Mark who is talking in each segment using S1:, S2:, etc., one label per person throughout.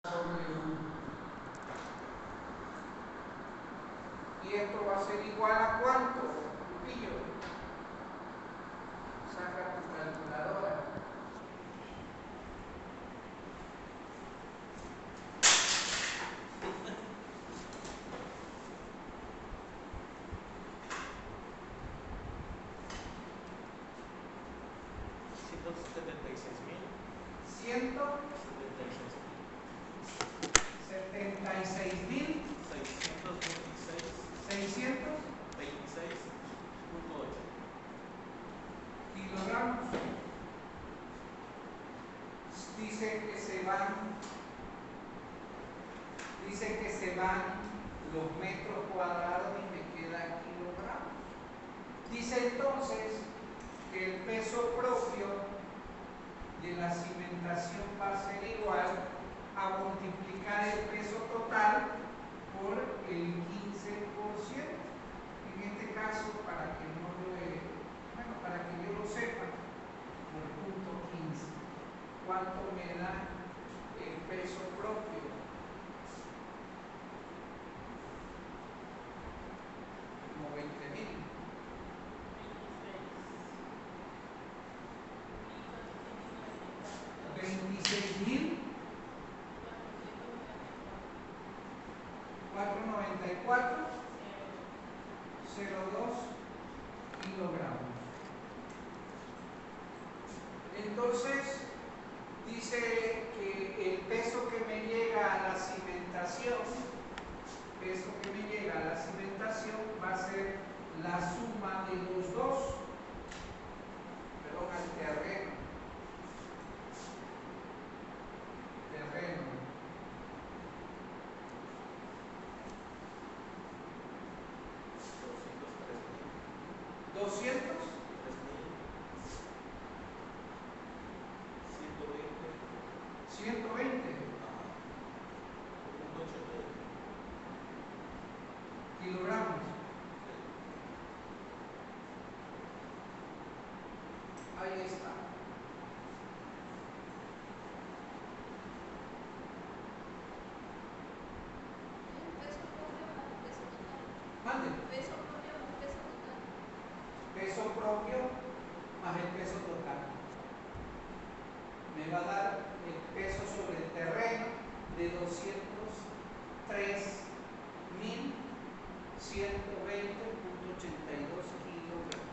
S1: sobre 1. Y esto va a ser igual a ¿cuánto, Lupillo? Saca tu calculadora. Ciento 76.626.8 kilogramos. Dice que se van los metros cuadrados y me queda kilogramos. Dice entonces que el peso propio de la cimentación va a ser igual a multiplicar el peso total por el 15%. En este caso, para que yo lo sepa, por punto 15, ¿cuánto me da el peso propio? Como 20.000. 26.494,02 kilogramos. Entonces, dice que el peso que me llega a la cimentación, va a ser la suma de los dos, perdón, al terreno. 120 kilogramos. Ahí está. Peso propio más el peso total. Me va a dar el peso sobre el terreno de 203.120.82 kilogramos.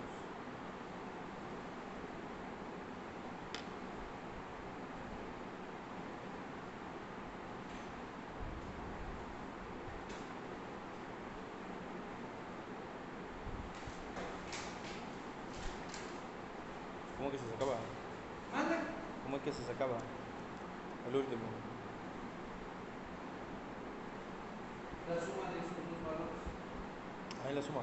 S2: ¿Cómo que se sacaba?
S1: ¿Mande?
S2: ¿Cómo es que se sacaba? El último.
S1: La suma de estos dos valores.
S2: Ahí la suma.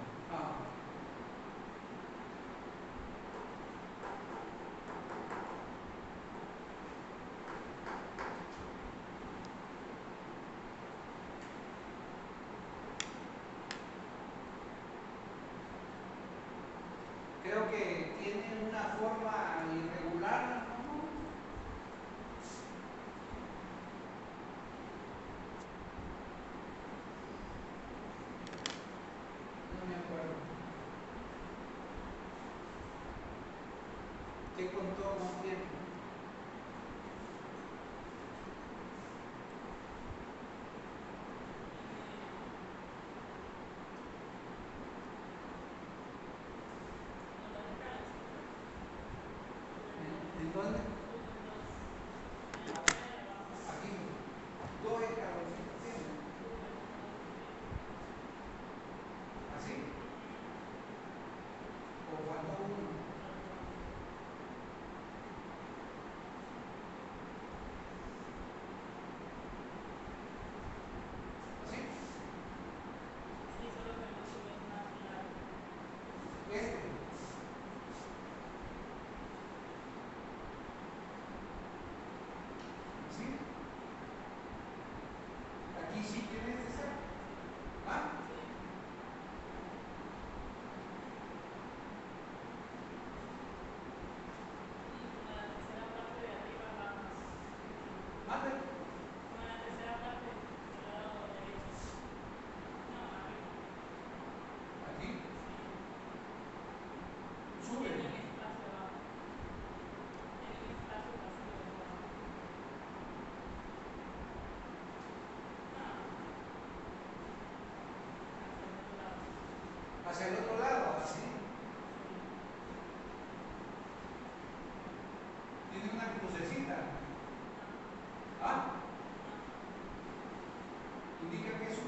S1: Creo que tiene una forma irregular, ¿no? No me acuerdo. ¿Qué contorno tiene?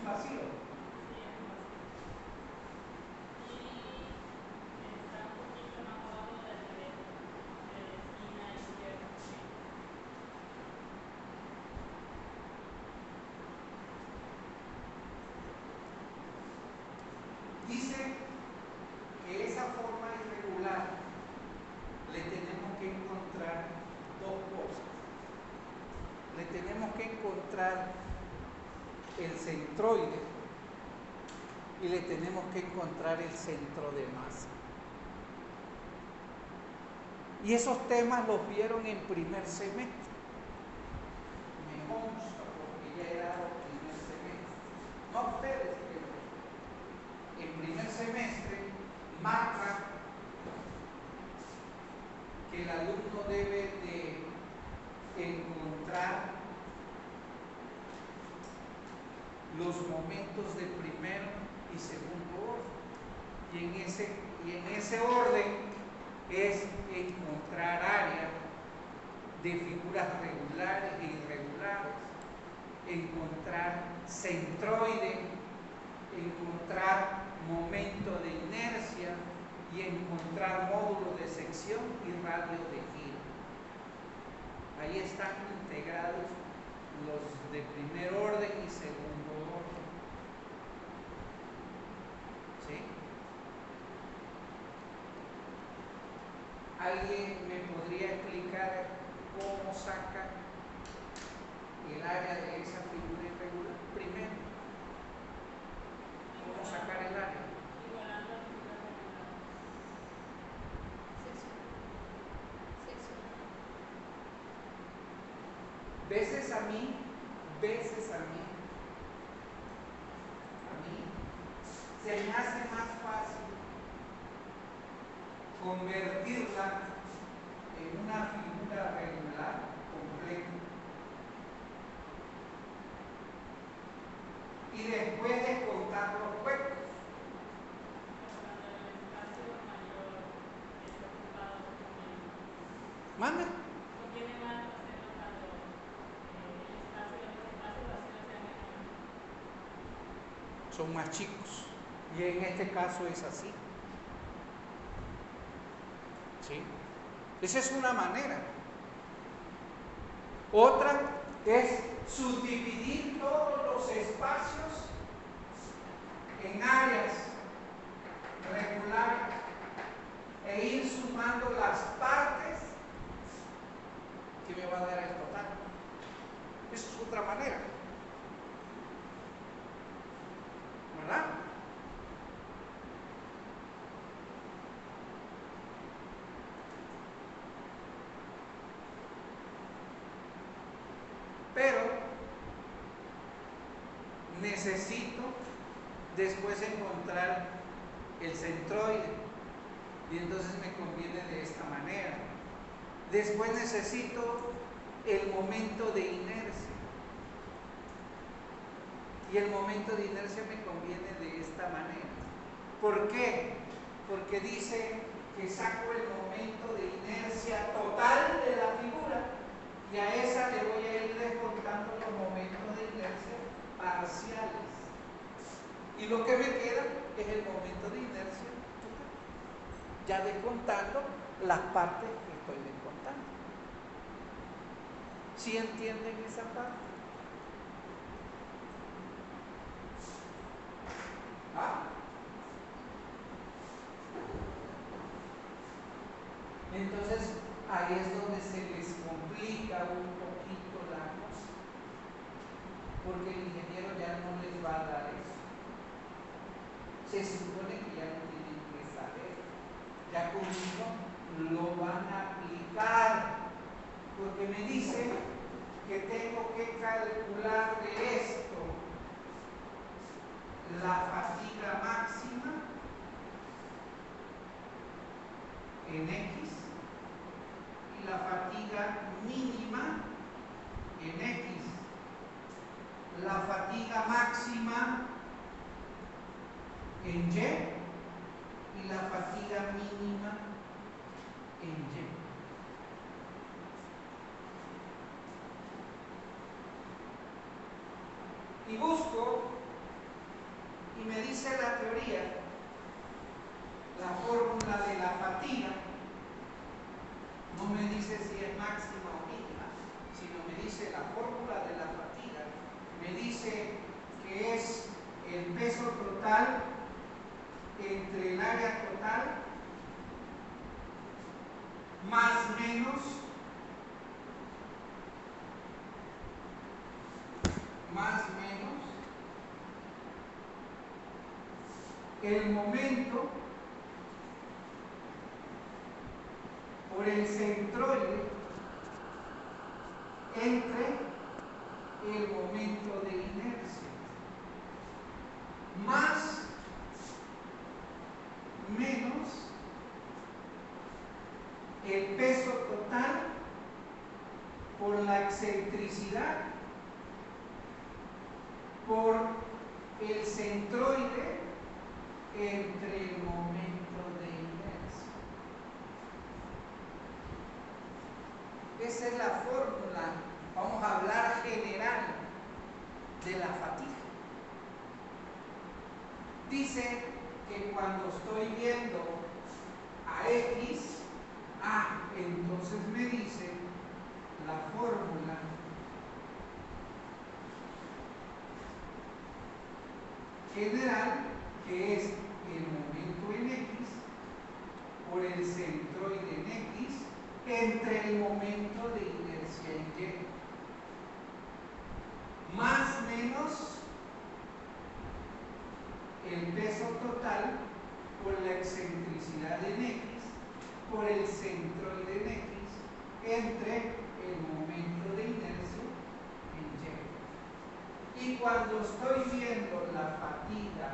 S1: vacío. Dice que esa forma irregular le tenemos que encontrar dos cosas. Le tenemos que encontrar el centroide y le tenemos que encontrar el centro de masa. Y esos temas los vieron en primer semestre. Me consta porque ya era primer semestre. No ustedes, pero en primer semestre marca que el alumno debe de encontrar los momentos de primero y segundo orden. Y en ese orden es encontrar áreas de figuras regulares e irregulares, encontrar centroide, encontrar momento de inercia y encontrar módulo de sección y radio de giro. Ahí están integrados los de primer orden y segundo orden. ¿Sí? ¿Alguien me podría explicar cómo saca el área de esa figura irregular? Primero, ¿cómo sacar el área? Veces a mí se me hace más fácil convertirla en una figura regular completa y después descontar los huecos. ¿Manda? Son más chicos y en este caso es así. ¿Sí? Esa es una manera. Otra es subdividir todos los espacios en áreas regulares e ir sumando las partes que me va a dar el total. Esa es otra manera. ¿Verdad? Pero necesito después encontrar el centroide y entonces me conviene de esta manera. Después necesito el momento de inercia y el momento de inercia me conviene de esta manera. ¿Por qué? Porque dice que saco el momento de inercia total de la figura y a esa le voy a ir descontando los momentos de inercia parciales. Y lo que me queda es el momento de inercia total, ya descontando las partes que estoy descontando. ¿Sí entienden esa parte? Entonces ahí es donde se les complica un poquito la cosa, porque el ingeniero ya no les va a dar eso. Se supone que ya no tienen que saber, ya conmigo lo van a aplicar, porque me dice que tengo que calcular de esto la fatiga máxima en X y la fatiga mínima en X, la fatiga máxima en Y y la fatiga mínima en Y. Y busco y me dice la teoría, la fórmula de la fatiga, no me dice si es máxima o mínima, sino me dice la fórmula de la fatiga, me dice que es el peso total entre el área total más menos el momento por el centroide entre el momento de inercia, más menos el peso total por la excentricidad por el centroide entre el momento de inercia. Esa es la fórmula, vamos a hablar general de la fatiga. Dice que cuando estoy viendo a X, entonces me dice la fórmula general, que es el momento en X por el centroide en X entre el momento de inercia en Y, más menos el peso total por la excentricidad en X por el centroide en X entre el momento de inercia en Y. Y cuando estoy viendo la fatiga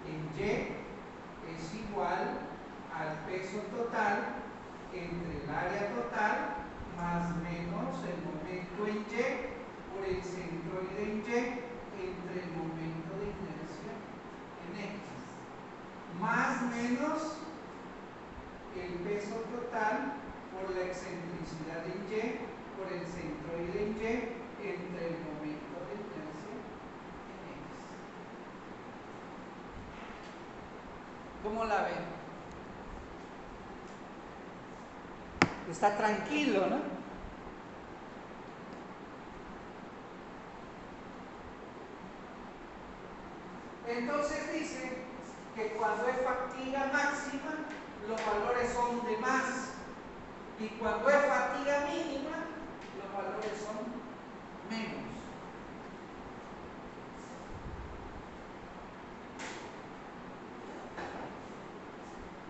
S1: en Y, es igual al peso total entre el área total más menos el momento en Y por el centroide en Y entre el momento de inercia en X, más menos el peso total por la excentricidad en Y por el centroide en Y entre el momento de inercia en X. ¿Cómo la ven? Está tranquilo, ¿no? Entonces dice que cuando es fatiga máxima, los valores son de más, y cuando es fatiga mínima, los valores son menos.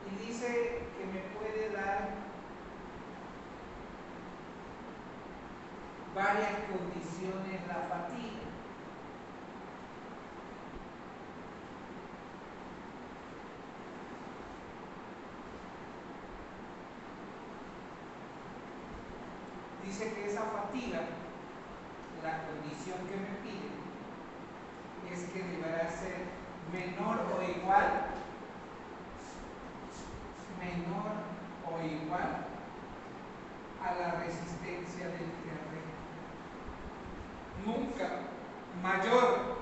S1: Y dice que me puede dar varias condiciones la fatiga. Dice que esa fatiga, la condición que me pide es que deberá ser menor o igual a la resistencia del terreno. Nunca mayor,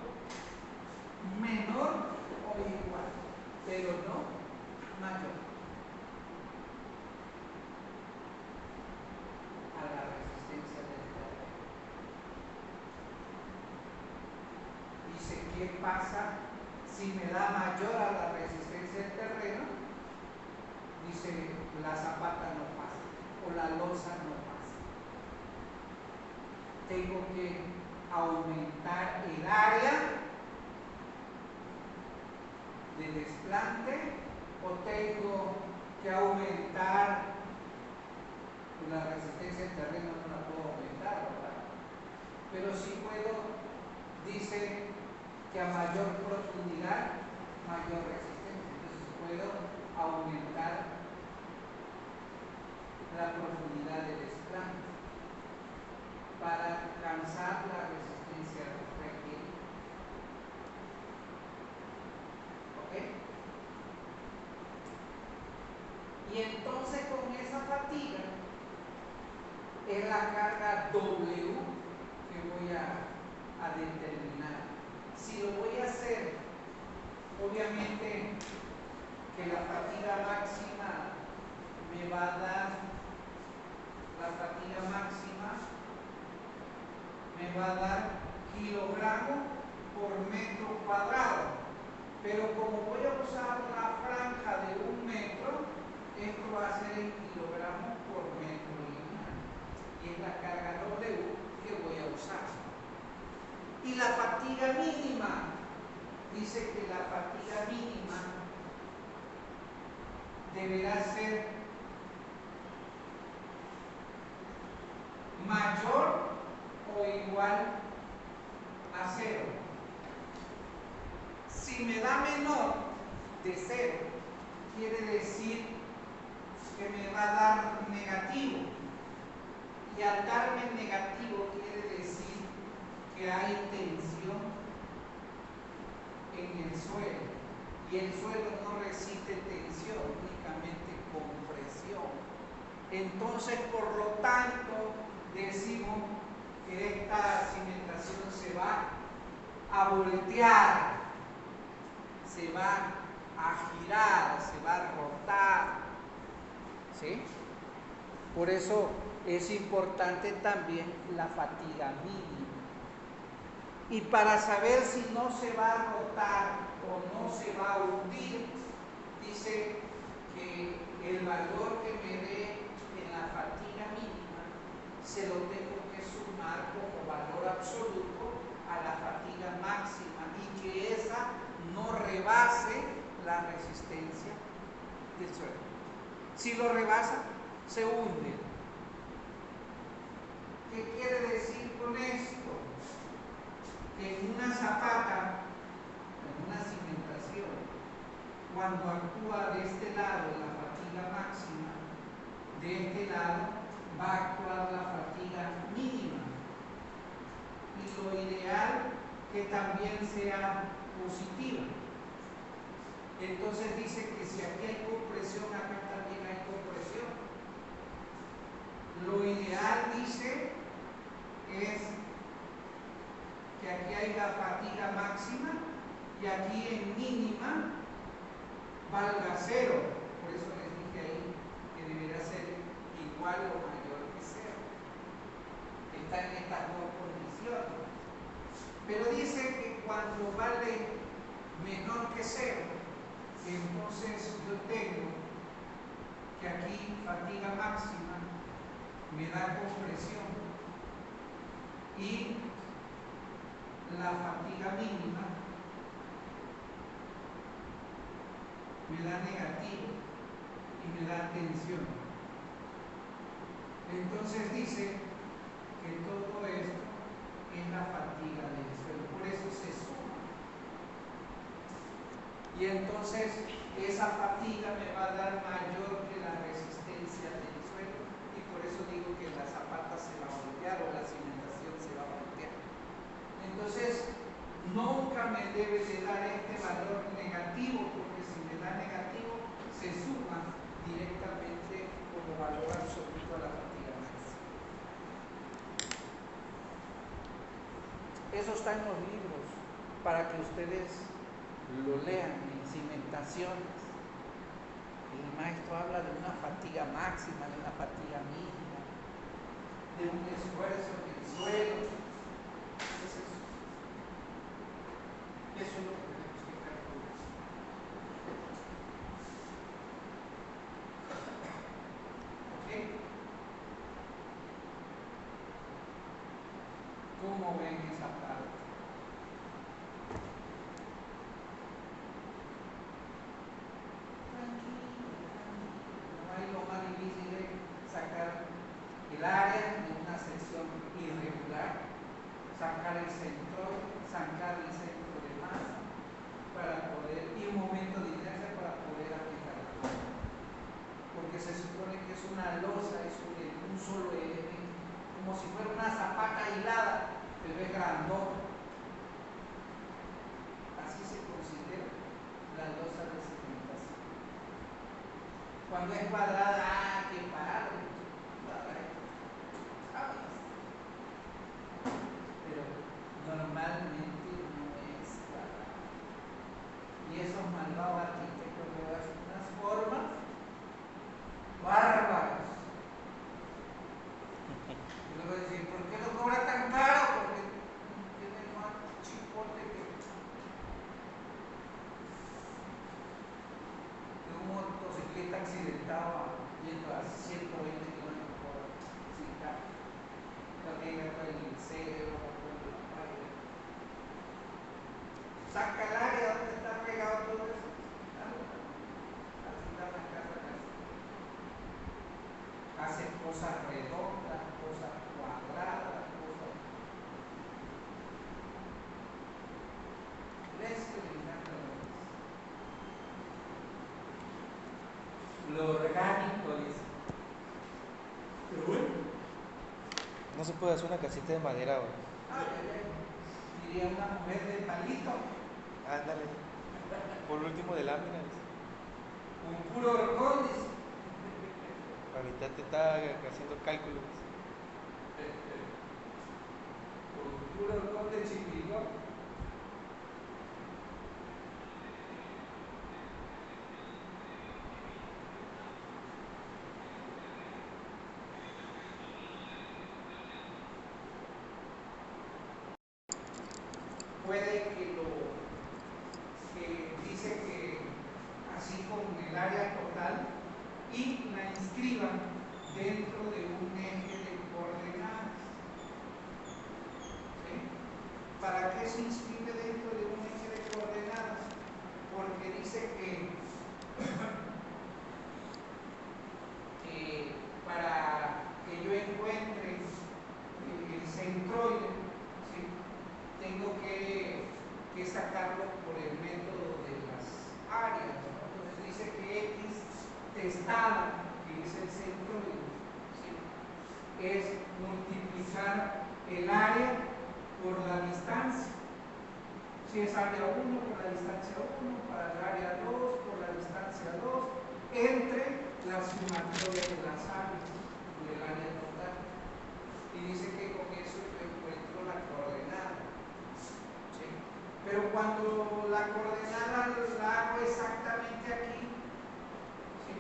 S1: menor o igual, pero no mayor a la resistencia del terreno. Dice, ¿qué pasa si me da mayor a la resistencia del terreno? Dice, la zapata no pasa o la losa no pasa. Tengo que aumentar el área de desplante o tengo que aumentar la resistencia del terreno. No la puedo aumentar, ¿verdad? Pero sí puedo, dice que a mayor profundidad, mayor resistencia. Entonces puedo aumentar la profundidad de desplante para alcanzar la resistencia requerida. ¿Ok? Y entonces con esa fatiga es la carga W que voy a determinar. Si lo voy a hacer obviamente que la fatiga máxima me va a dar, la fatiga máxima me va a dar kilogramos por metro cuadrado. Pero como voy a usar una franja de 1 metro, esto va a ser en kilogramos por metro lineal. Y es la carga W que voy a usar. Y la fatiga mínima, dice que la fatiga mínima deberá ser mayor o igual a 0. Si me da menor de 0, quiere decir que me va a dar negativo. Y al darme negativo quiere decir que hay tensión en el suelo. Y el suelo no resiste tensión, únicamente compresión. Entonces, por lo tanto, decimos que esta cimentación se va a voltear, se va a girar, se va a rotar. ¿Sí? Por eso es importante también la fatiga mínima. Y para saber si no se va a rotar o no se va a hundir, dice que el valor que me dé en la fatiga mínima se lo tengo que sumar como valor absoluto a la fatiga máxima y que esa no rebase la resistencia del suelo. Si lo rebasa, se hunde. ¿Qué quiere decir con esto? Que en una zapata, en una cimentación, cuando actúa de este lado la fatiga máxima, de este lado va a actuar la fatiga mínima. Y lo ideal que también sea positiva. Entonces dice que si aquí hay compresión, acá también hay compresión. Lo ideal, dice, es que aquí hay la fatiga máxima y aquí en mínima valga 0. Por eso les dije ahí que debería ser igual o mayor que 0. Está en estas dos condiciones. Pero dice que cuando vale menor que 0, entonces yo tengo que aquí fatiga máxima me da compresión y la fatiga mínima me da negativo y me da tensión. Entonces dice que todo esto es la fatiga del suelo, por eso se suma. Y entonces esa fatiga me va a dar mayor que la resistencia del suelo y por eso digo que la zapata se va a voltear o la cimentación se va a voltear. Entonces nunca me debe de dar este valor negativo, porque si me da negativo se suma directamente como valor absoluto a la fatiga máxima. Eso está en los libros para que ustedes lo lean en cimentaciones. El maestro habla de una fatiga máxima, de una fatiga mínima, de un esfuerzo en el suelo. Eso es lo que tenemos que calcular. ¿Ok? ¿Cómo ven esa parte? Lo más difícil es sacar el área de una sección irregular, sacar el centro de masa para poder, y un momento de inercia para poder aplicar la fuerza. Porque se supone que es una losa, es un solo elemento, como si fuera una zapata hilada, pero es grandota. Así se considera la losa de cimentación. Cuando es cuadrada, qué padre, ¿sabes? Pero normalmente no es cuadrada. Y eso esos malvados arquitectos que hacen unas formas bárbaras. Y luego decir, ¿por qué lo cobra tan caro? Porque tiene más chipote que un motocicleta accidentado yendo a 120 kilómetros por hora sin carro. También está el cerebro, la pared. Saca el área donde está pegado todo eso. Así está la casa casi. Hace cosas redondas, cosas cuadradas, cosas. Esto le encanta lo orgánico, dice. Pero bueno.
S2: No se puede hacer una casita de madera, güey.
S1: Diría una mujer de palito.
S2: Ándale. Por último de lámina.
S1: Con puro horcón, dice.
S2: Ahorita te está haciendo cálculos.
S1: Con puro horcón de chipilón. Puede que dice que así con el área total y la inscriban dentro de un eje de coordenadas. ¿Sí? ¿Para qué se inscribe dentro de un eje de coordenadas? Porque dice que para que yo encuentre el centroide, ¿sí? Tengo que sacarlo por el método de las áreas, ¿no? Entonces dice que X testada, que es el centroide, ¿sí? Es multiplicar el área por la distancia. Si es área 1 por la distancia 1, para el área 2 por la distancia 2, entre la sumatoria de las áreas del área total. Y dice que con eso yo encuentro la coordenada. ¿Sí? Pero cuando la coordenada la hago exactamente aquí, ¿sí?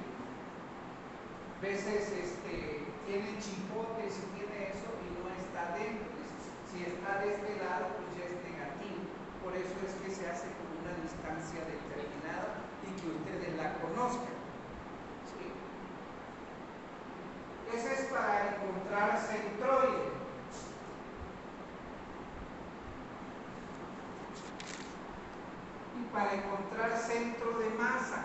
S1: Veces tiene chipotes y tiene eso y no está dentro. Si está de este lado, pues ya es negativo. Por eso es que se hace con una distancia determinada y que ustedes la conozcan. ¿Sí? Ese es para encontrar centroide. Y para encontrar centro de masa.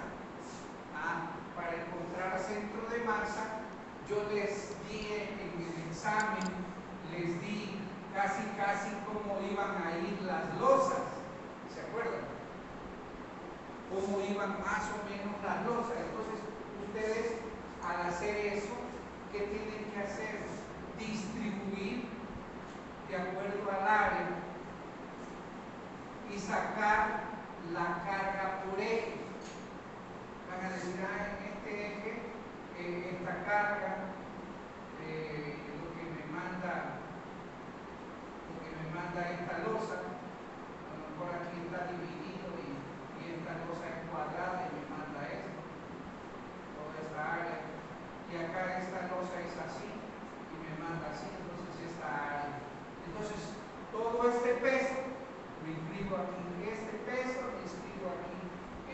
S1: Para encontrar centro de masa, yo les di en el examen, les di casi cómo iban a ir las losas. ¿Se acuerdan? Cómo iban más o menos las losas. Entonces, ustedes al hacer eso, ¿qué tienen que hacer? Distribuir de acuerdo al área y sacar la carga por eje. Van a decir, en este eje, esta carga, lo que me manda esta losa, a lo mejor aquí está dividido y esta losa es cuadrada y me manda esto, toda esta área, y acá esta losa es así y me manda así, entonces esta área. Entonces, todo este peso lo inscribo aquí, este peso lo inscribo aquí,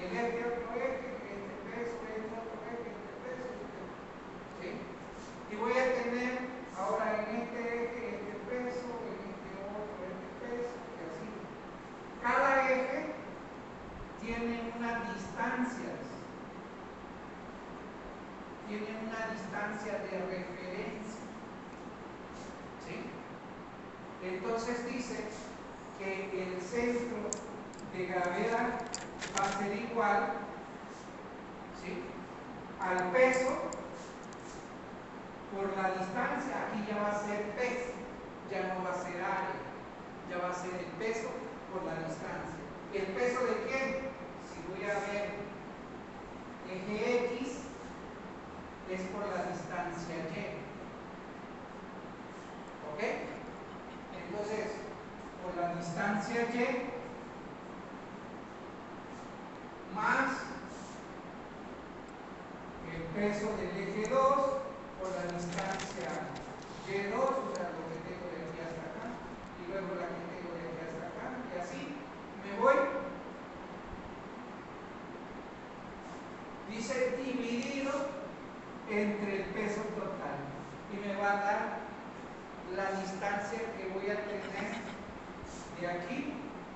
S1: el eje otro eje, este peso, este otro eje, este peso, ¿sí? Y voy a tener ahora en este eje este peso, en este otro este peso, y así. Cada eje tiene unas distancias, tiene una distancia de referencia, ¿sí? Entonces dice que el centro de gravedad va a ser igual, ¿sí?, al peso por la distancia. Aquí ya va a ser peso, ya no va a ser área, ya va a ser el peso por la distancia. ¿El peso de quién? Si voy a ver eje X, es por la distancia Y. ¿Ok? Entonces, por la distancia Y, más el peso del eje 2 por la distancia Y2, o sea, lo que tengo de aquí hasta acá, y luego la que tengo de aquí hasta acá, y así me voy. Dice dividido entre el peso total, y me va a dar la distancia que voy a tener de aquí